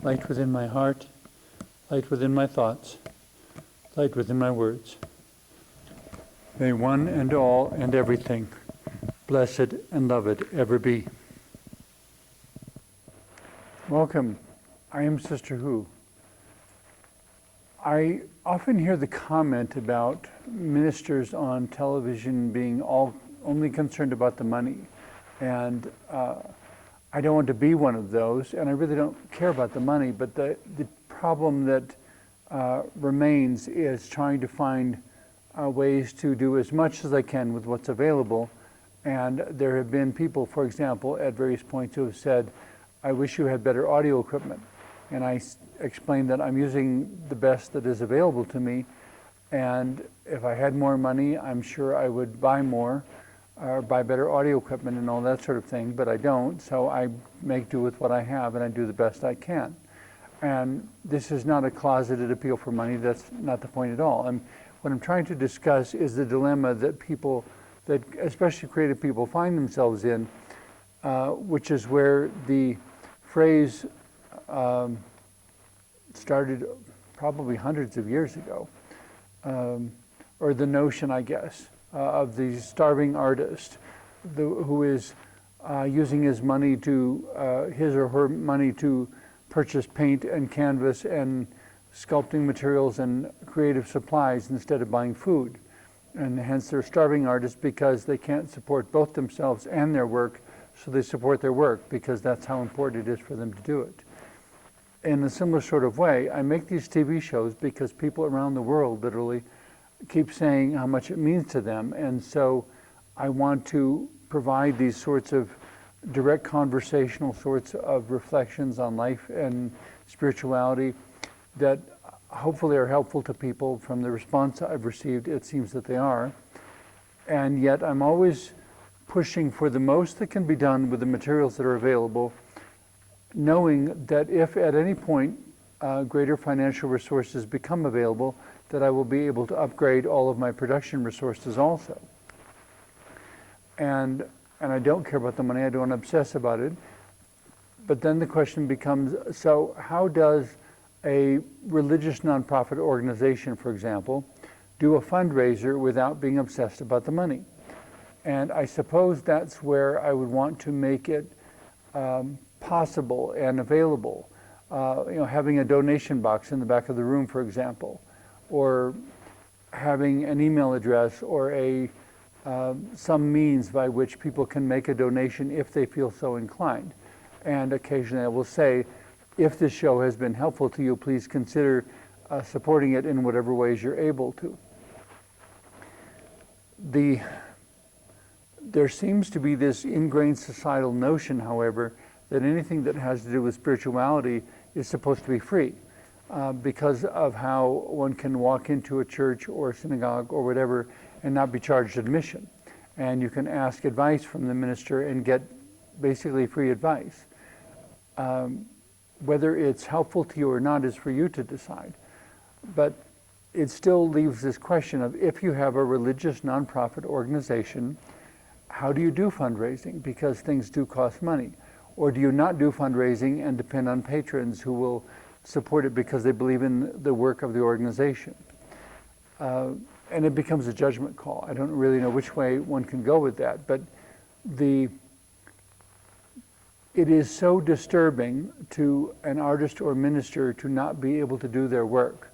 light within my heart, light within my thoughts, light within my words. May one and all and everything, blessed and loved, ever be. Welcome. I am Sister Who. I often hear the comment about ministers on television being only concerned about the money. And I don't want to be one of those, and I really don't care about the money, but the problem that remains is trying to find ways to do as much as I can with what's available. And there have been people, for example, at various points who have said, I wish you had better audio equipment. And I explained that I'm using the best that is available to me, and if I had more money, I'm sure I would buy more, or buy better audio equipment and all that sort of thing, but I don't, so I make do with what I have, and I do the best I can. And this is not a closeted appeal for money. That's not the point at all. What I'm trying to discuss is the dilemma that people, that especially creative people, find themselves in, which is where the phrase started probably hundreds of years ago, or the notion, I guess, of the starving artist who is using his money to, his or her money to purchase paint and canvas and sculpting materials and creative supplies instead of buying food. And hence they're starving artists because they can't support both themselves and their work, so they support their work because that's how important it is for them to do it. In a similar sort of way, I make these TV shows because people around the world literally keep saying how much it means to them, and so I want to provide these sorts of direct conversational sorts of reflections on life and spirituality that hopefully are helpful to people. From the response I've received, it seems that they are. And yet I'm always pushing for the most that can be done with the materials that are available, knowing that if at any point greater financial resources become available, that I will be able to upgrade all of my production resources also. And I don't care about the money, I don't obsess about it. But then the question becomes, so how does a religious nonprofit organization, for example, do a fundraiser without being obsessed about the money? And I suppose that's where I would want to make it possible and available. Having a donation box in the back of the room, for example, or having an email address or some means by which people can make a donation if they feel so inclined. And occasionally I will say, if this show has been helpful to you, please consider supporting it in whatever ways you're able to. There seems to be this ingrained societal notion, however, that anything that has to do with spirituality is supposed to be free because of how one can walk into a church or a synagogue or whatever and not be charged admission. And you can ask advice from the minister and get basically free advice. Whether it's helpful to you or not is for you to decide. But it still leaves this question of, if you have a religious nonprofit organization, how do you do fundraising? Because things do cost money. Or do you not do fundraising and depend on patrons who will support it because they believe in the work of the organization? And it becomes a judgment call. I don't really know which way one can go with that, but it is so disturbing to an artist or minister to not be able to do their work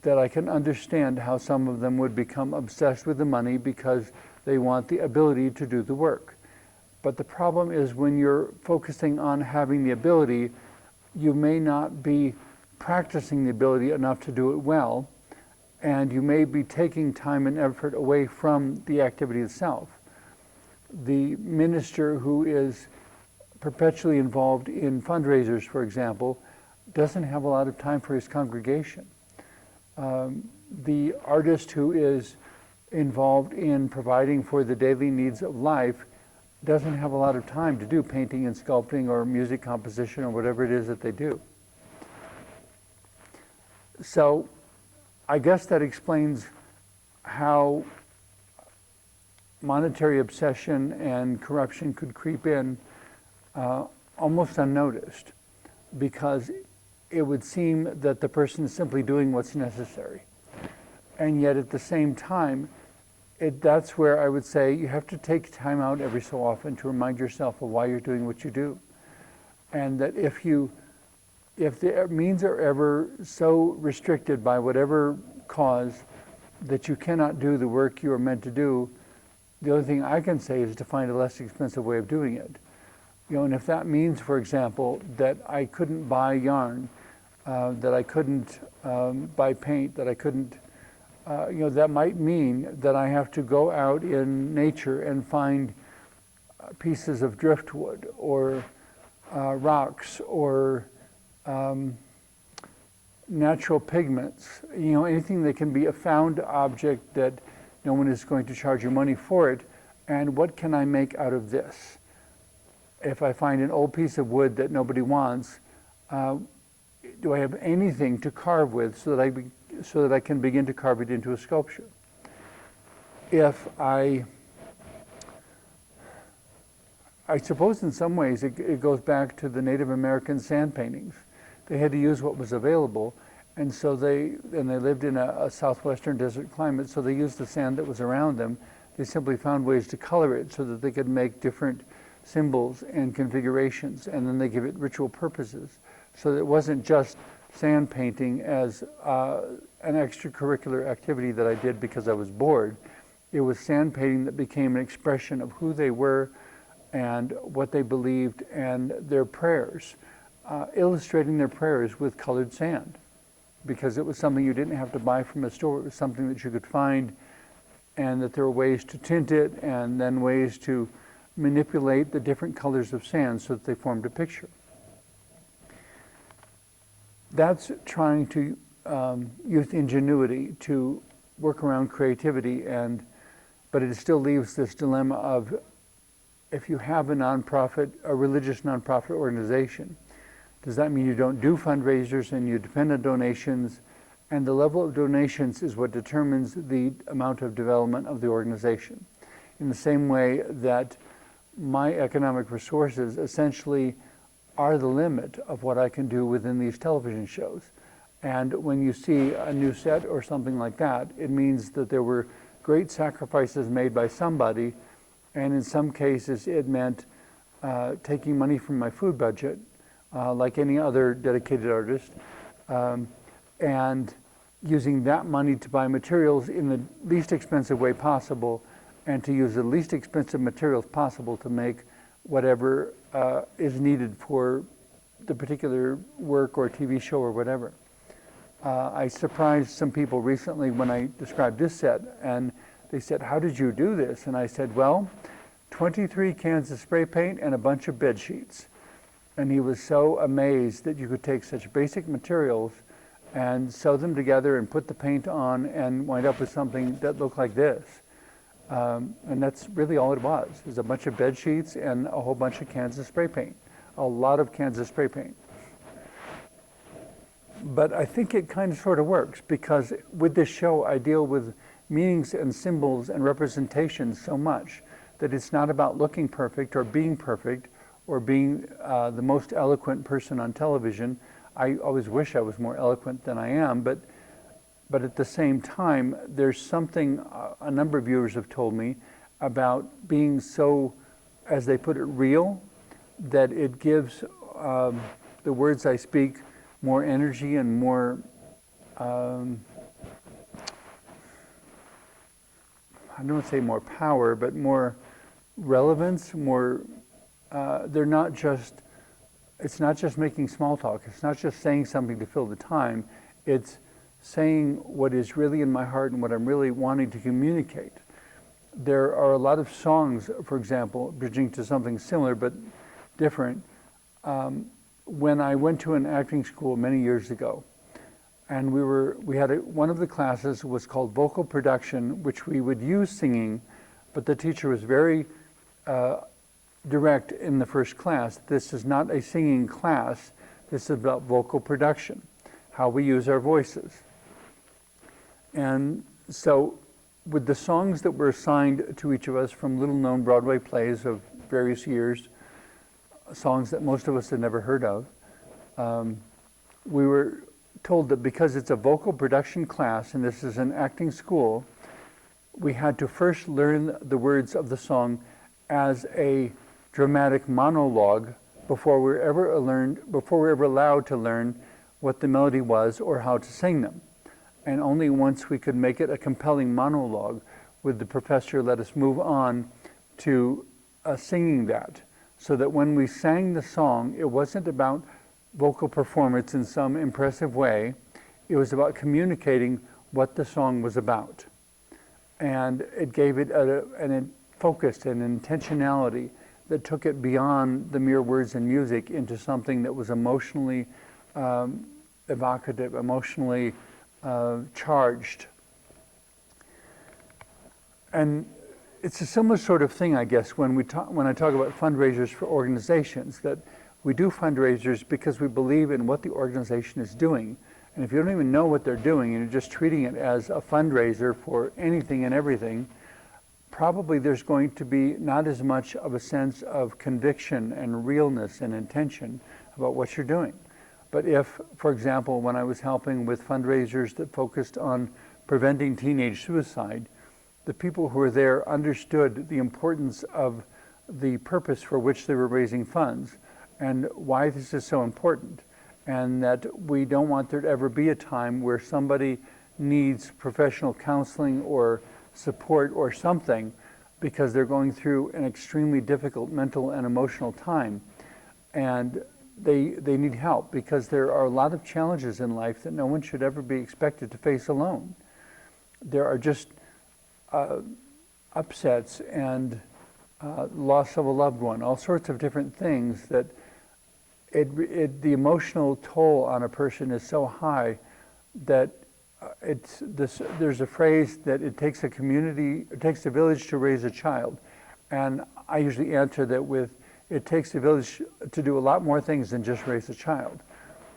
that I can understand how some of them would become obsessed with the money because they want the ability to do the work. But the problem is, when you're focusing on having the ability, you may not be practicing the ability enough to do it well, and you may be taking time and effort away from the activity itself. The minister who is perpetually involved in fundraisers, for example, doesn't have a lot of time for his congregation. The artist who is involved in providing for the daily needs of life doesn't have a lot of time to do painting and sculpting or music composition or whatever it is that they do. So I guess that explains how monetary obsession and corruption could creep in almost unnoticed, because it would seem that the person is simply doing what's necessary. And yet at the same time, that's where I would say you have to take time out every so often to remind yourself of why you're doing what you do. And that if the means are ever so restricted by whatever cause that you cannot do the work you are meant to do, the only thing I can say is to find a less expensive way of doing it. And if that means, for example, that I couldn't buy yarn, that I couldn't buy paint, that I couldn't, that might mean that I have to go out in nature and find pieces of driftwood or rocks or natural pigments, anything that can be a found object that no one is going to charge you money for it, and what can I make out of this? If I find an old piece of wood that nobody wants, do I have anything to carve with so that I can begin to carve it into a sculpture? If I suppose in some ways it goes back to the Native American sand paintings. They had to use what was available, and so they lived in a southwestern desert climate, so they used the sand that was around them. They simply found ways to color it so that they could make different symbols and configurations, and then they give it ritual purposes. So that it wasn't just sand painting as an extracurricular activity that I did because I was bored. It was sand painting that became an expression of who they were and what they believed and their prayers, illustrating their prayers with colored sand, because it was something you didn't have to buy from a store. It was something that you could find, and that there were ways to tint it and then ways to manipulate the different colors of sand so that they formed a picture. That's trying to use ingenuity to work around creativity, but it still leaves this dilemma of, if you have a nonprofit, a religious nonprofit organization, does that mean you don't do fundraisers and you depend on donations? And the level of donations is what determines the amount of development of the organization. In the same way that my economic resources essentially are the limit of what I can do within these television shows. And when you see a new set or something like that, it means that there were great sacrifices made by somebody, and in some cases it meant taking money from my food budget, like any other dedicated artist, and using that money to buy materials in the least expensive way possible, and to use the least expensive materials possible to make whatever is needed for the particular work or TV show or whatever. I surprised some people recently when I described this set, and they said, "How did you do this?" And I said, "Well, 23 cans of spray paint and a bunch of bed sheets." And he was so amazed that you could take such basic materials and sew them together and put the paint on and wind up with something that looked like this. And that's really all it was. It was a bunch of bed sheets and a whole bunch of cans of spray paint. A lot of cans of spray paint. But I think it kind of sort of works, because with this show I deal with meanings and symbols and representations so much that it's not about looking perfect or being perfect or being the most eloquent person on television. I always wish I was more eloquent than I am, but at the same time, there's something a number of viewers have told me about being so, as they put it, real, that it gives the words I speak more energy and more, I don't want to say more power, but more relevance, more, they're not just, it's not just making small talk, it's not just saying something to fill the time, it's saying what is really in my heart and what I'm really wanting to communicate. There are a lot of songs, for example, bridging to something similar but different. When I went to an acting school many years ago, and one of the classes was called vocal production, which we would use singing, but the teacher was very direct in the first class. This is not a singing class, this is about vocal production, how we use our voices. And so with the songs that were assigned to each of us from little-known Broadway plays of various years, songs that most of us had never heard of, we were told that because it's a vocal production class and this is an acting school, we had to first learn the words of the song as a dramatic monologue before we were ever allowed to learn what the melody was or how to sing them. And only once we could make it a compelling monologue would the professor let us move on to singing that, so that when we sang the song, it wasn't about vocal performance in some impressive way. It was about communicating what the song was about. And it gave it an focused and intentionality that took it beyond the mere words and music into something that was emotionally evocative, emotionally charged. And it's a similar sort of thing, I guess, when I talk about fundraisers for organizations, that we do fundraisers because we believe in what the organization is doing. And if you don't even know what they're doing and you're just treating it as a fundraiser for anything and everything, probably there's going to be not as much of a sense of conviction and realness and intention about what you're doing. But if, for example, when I was helping with fundraisers that focused on preventing teenage suicide, the people who were there understood the importance of the purpose for which they were raising funds and why this is so important, and that we don't want there to ever be a time where somebody needs professional counseling or support or something because they're going through an extremely difficult mental and emotional time, and they need help because there are a lot of challenges in life that no one should ever be expected to face alone. There are just upsets and loss of a loved one, all sorts of different things that the emotional toll on a person is so high that there's a phrase that it takes a village to raise a child. And I usually answer that with, it takes a village to do a lot more things than just raise a child.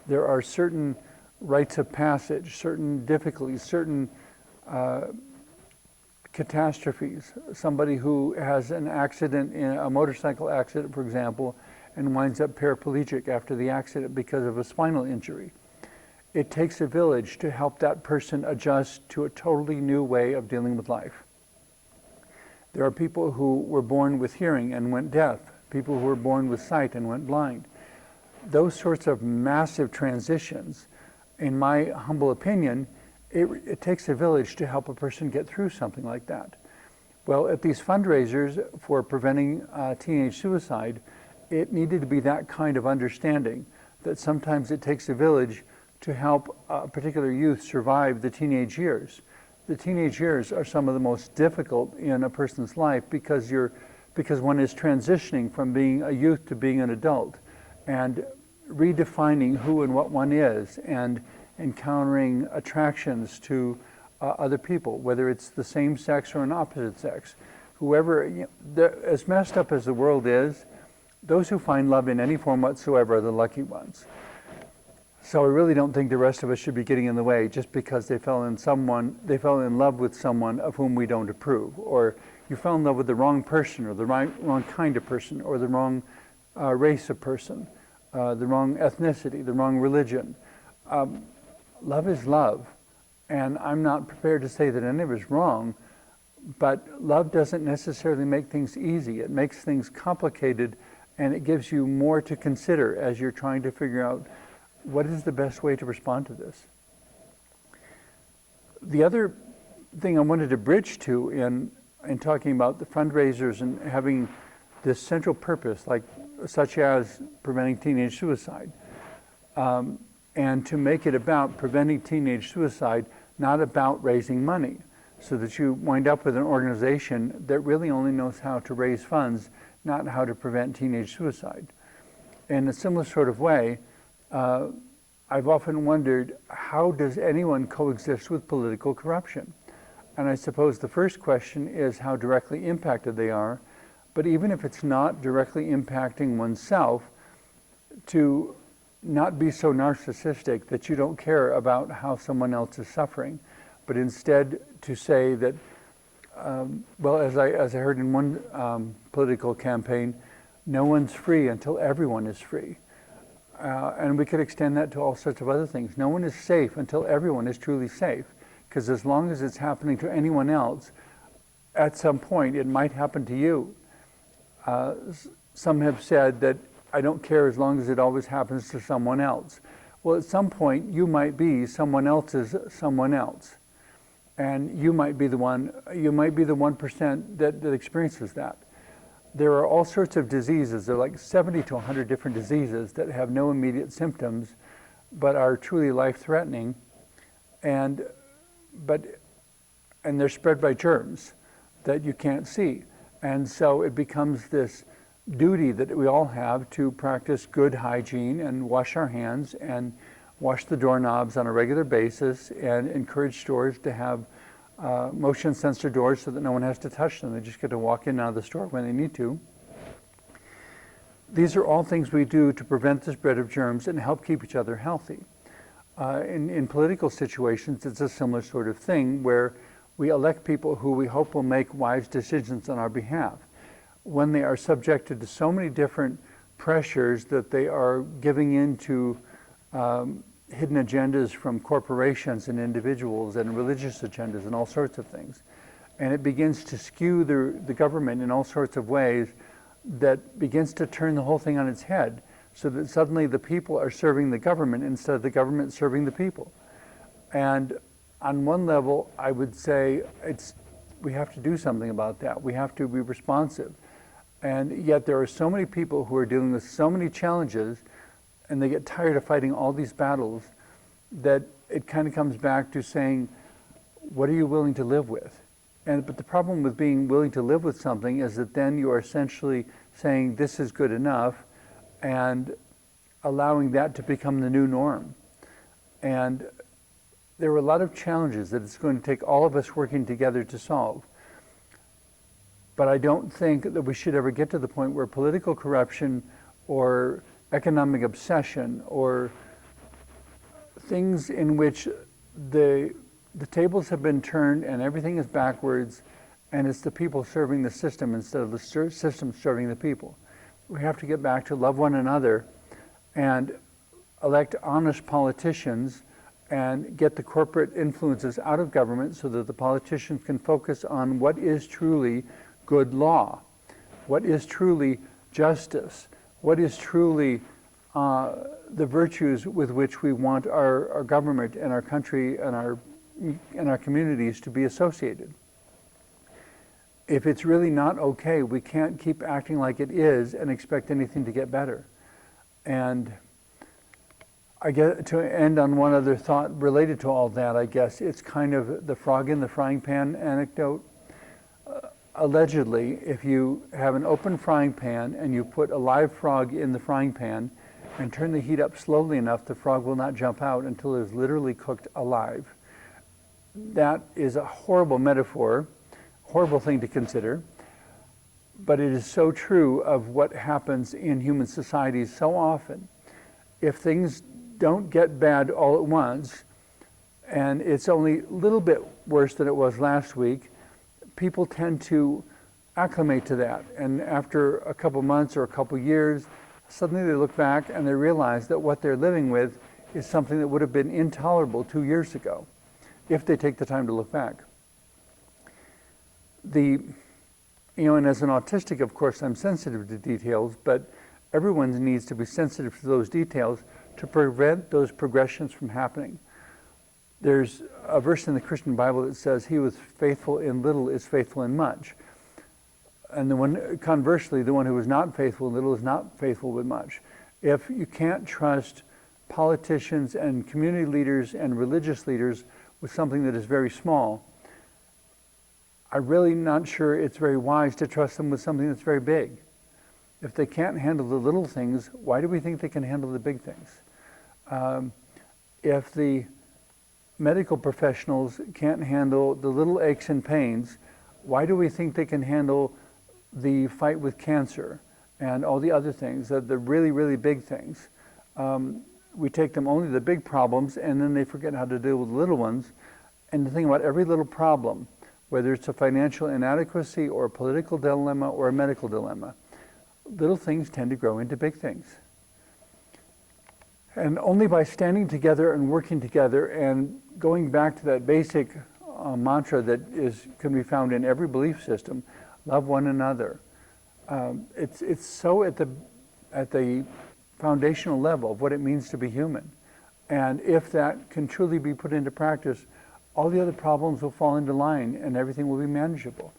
There are certain rites of passage, certain difficulties, certain catastrophes. Somebody who has an accident, a motorcycle accident, for example, and winds up paraplegic after the accident because of a spinal injury. It takes a village to help that person adjust to a totally new way of dealing with life. There are people who were born with hearing and went deaf, people who were born with sight and went blind. Those sorts of massive transitions, in my humble opinion, it takes a village to help a person get through something like that. Well, at these fundraisers for preventing teenage suicide, it needed to be that kind of understanding that sometimes it takes a village to help a particular youth survive the teenage years. The teenage years are some of the most difficult in a person's life because one is transitioning from being a youth to being an adult and redefining who and what one is and encountering attractions to other people, whether it's the same sex or an opposite sex. Whoever, as messed up as the world is, those who find love in any form whatsoever are the lucky ones. So I really don't think the rest of us should be getting in the way just because they fell in love with someone of whom we don't approve, or you fell in love with the wrong person, or the wrong kind of person, or the wrong race of person, the wrong ethnicity, the wrong religion. Love is love, and I'm not prepared to say that any of it is wrong, but love doesn't necessarily make things easy. It makes things complicated, and it gives you more to consider as you're trying to figure out what is the best way to respond to this. The other thing I wanted to bridge to in talking about the fundraisers and having this central purpose, such as preventing teenage suicide, and to make it about preventing teenage suicide, not about raising money, so that you wind up with an organization that really only knows how to raise funds, not how to prevent teenage suicide. In a similar sort of way, I've often wondered, how does anyone coexist with political corruption? And I suppose the first question is how directly impacted they are, but even if it's not directly impacting oneself, to not be so narcissistic that you don't care about how someone else is suffering, but instead to say that, well, as I heard in one political campaign, no one's free until everyone is free. And we could extend that to all sorts of other things. No one is safe until everyone is truly safe, because as long as it's happening to anyone else, at some point it might happen to you. Some have said that I don't care as long as it always happens to someone else. Well, at some point you might be someone else's someone else. And you might be the 1% that experiences that. There are all sorts of diseases. There are like 70 to 100 different diseases that have no immediate symptoms, but are truly life-threatening, and they're spread by germs that you can't see. And so it becomes this duty that we all have to practice good hygiene and wash our hands and wash the doorknobs on a regular basis, and encourage stores to have motion sensor doors so that no one has to touch them. They just get to walk in and out of the store when they need to. These are all things we do to prevent the spread of germs and help keep each other healthy. In political situations, it's a similar sort of thing where we elect people who we hope will make wise decisions on our behalf. When they are subjected to so many different pressures that they are giving in to hidden agendas from corporations and individuals and religious agendas and all sorts of things. And it begins to skew the government in all sorts of ways that begins to turn the whole thing on its head, so that suddenly the people are serving the government instead of the government serving the people. And on one level, I would say we have to do something about that. We have to be responsive. And yet there are so many people who are dealing with so many challenges, and they get tired of fighting all these battles, that it kind of comes back to saying, what are you willing to live with? But the problem with being willing to live with something is that then you are essentially saying this is good enough, and allowing that to become the new norm. And there are a lot of challenges that it's going to take all of us working together to solve. But I don't think that we should ever get to the point where political corruption or economic obsession or things in which the tables have been turned and everything is backwards, and it's the people serving the system instead of the system serving the people. We have to get back to love one another and elect honest politicians and get the corporate influences out of government so that the politicians can focus on what is truly good law, what is truly justice, what is truly the virtues with which we want our government and our country and our communities to be associated. If it's really not okay, we can't keep acting like it is and expect anything to get better. And I get to end on one other thought related to all that. I guess it's kind of the frog in the frying pan anecdote. Allegedly, if you have an open frying pan and you put a live frog in the frying pan and turn the heat up slowly enough, the frog will not jump out until it is literally cooked alive. That is a horrible metaphor, horrible thing to consider, but it is so true of what happens in human societies so often. If things don't get bad all at once, and it's only a little bit worse than it was last week, people tend to acclimate to that. And after a couple months or a couple years, suddenly they look back and they realize that what they're living with is something that would have been intolerable 2 years ago, if they take the time to look back. And as an autistic, of course, I'm sensitive to details, but everyone needs to be sensitive to those details to prevent those progressions from happening. There's a verse in the Christian Bible that says, "He who is faithful in little is faithful in much." And conversely, the one who is not faithful in little is not faithful with much. If you can't trust politicians and community leaders and religious leaders with something that is very small, I'm really not sure it's very wise to trust them with something that's very big. If they can't handle the little things, why do we think they can handle the big things? If the medical professionals can't handle the little aches and pains, why do we think they can handle the fight with cancer and all the other things, the really, really big things? We take them only the big problems, and then they forget how to deal with the little ones. And the thing about every little problem, whether it's a financial inadequacy or a political dilemma or a medical dilemma, little things tend to grow into big things. And only by standing together and working together and going back to that basic mantra that can be found in every belief system, love one another. It's so at the foundational level of what it means to be human. And if that can truly be put into practice, all the other problems will fall into line and everything will be manageable.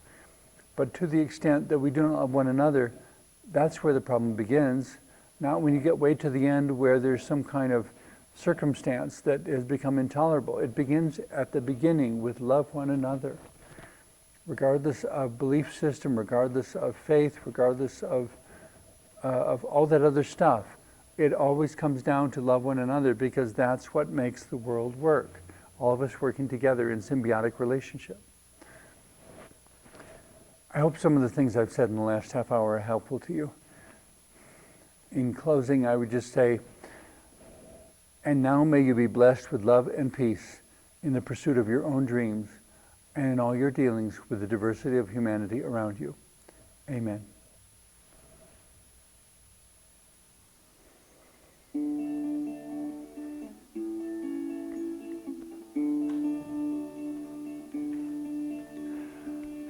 But to the extent that we don't love one another, that's where the problem begins. Not when you get way to the end where there's some kind of circumstance that has become intolerable. It begins at the beginning with love one another. Regardless of belief system, regardless of faith, regardless of all that other stuff, it always comes down to love one another, because that's what makes the world work. All of us working together in symbiotic relationship. I hope some of the things I've said in the last half hour are helpful to you. In closing, I would just say, and now may you be blessed with love and peace in the pursuit of your own dreams and in all your dealings with the diversity of humanity around you. Amen.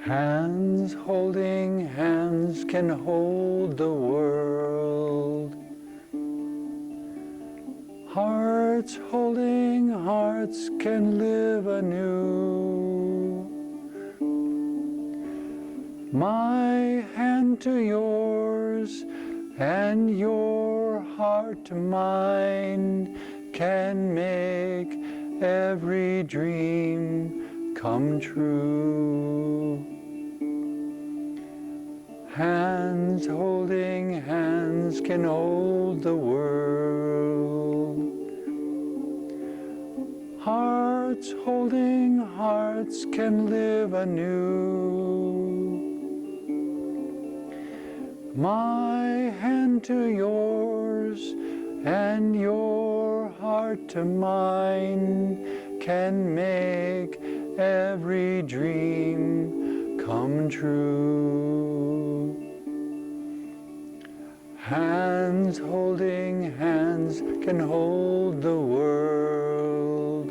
Hands holding hands can hold the world. Hearts holding hearts can live anew. My hand to yours and your heart to mine can make every dream come true. Hands holding hands can hold the world. Hearts holding hearts can live anew. My hand to yours and your heart to mine can make every dream come true. Hands holding hands can hold the world.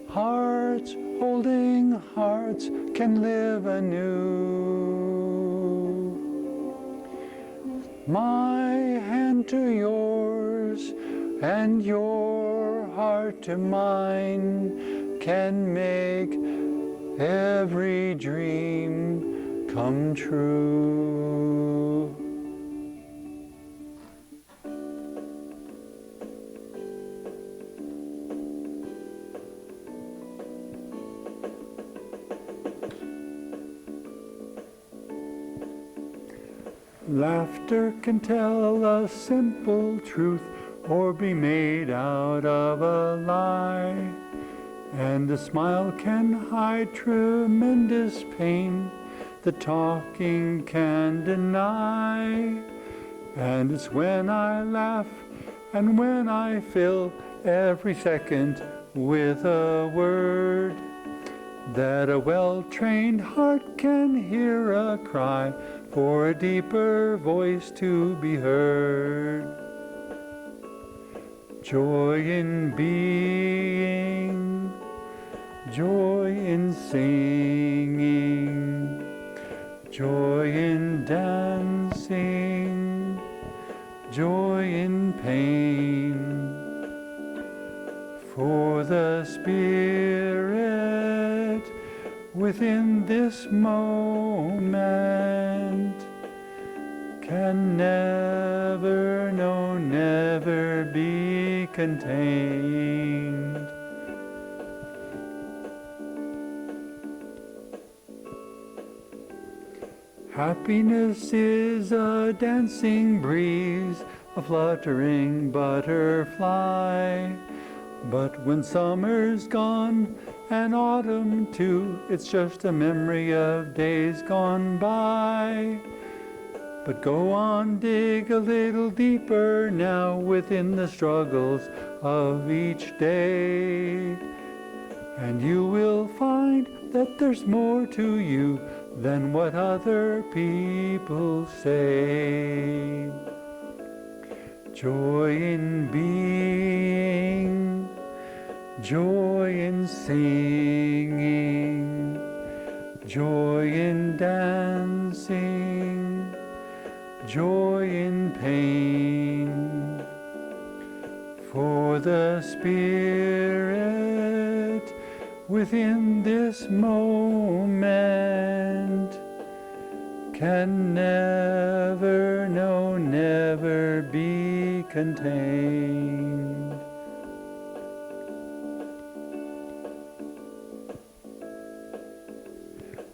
Hearts holding hearts can live anew. My hand to yours and your heart to mine can make every dream come true. Laughter can tell a simple truth or be made out of a lie. And a smile can hide tremendous pain that talking can deny. And it's when I laugh and when I fill every second with a word that a well-trained heart can hear a cry for a deeper voice to be heard. Joy in being, joy in singing, joy in dancing, joy in pain. For the Spirit within this moment can never, no, never be contained. Happiness is a dancing breeze, a fluttering butterfly. But when summer's gone and autumn too, it's just a memory of days gone by. But go on, dig a little deeper now within the struggles of each day, and you will find that there's more to you than what other people say. joy in being, joy in singing, joy in dancing, joy in pain. For the Spirit within this moment can never, no, never be contained.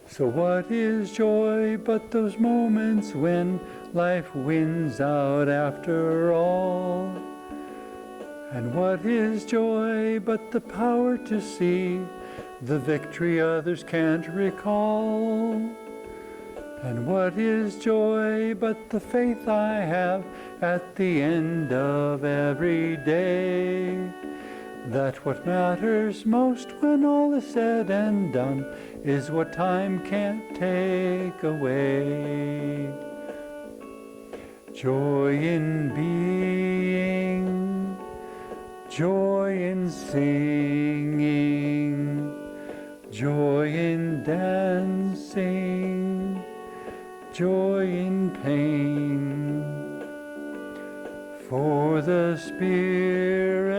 So what is joy but those moments when life wins out after all? And what is joy but the power to see the victory others can't recall? And what is joy but the faith I have at the end of every day, that what matters most when all is said and done is what time can't take away. Joy in being, joy in singing, joy in dancing, joy in pain. For the Spirit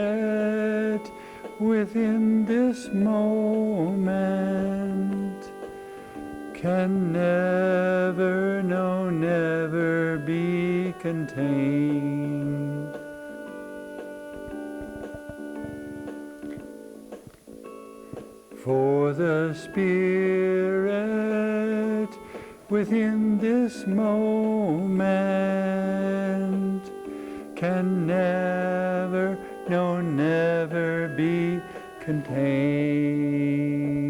within this moment can never, no, never be contained. For the Spirit within this moment can never, no, never be contained.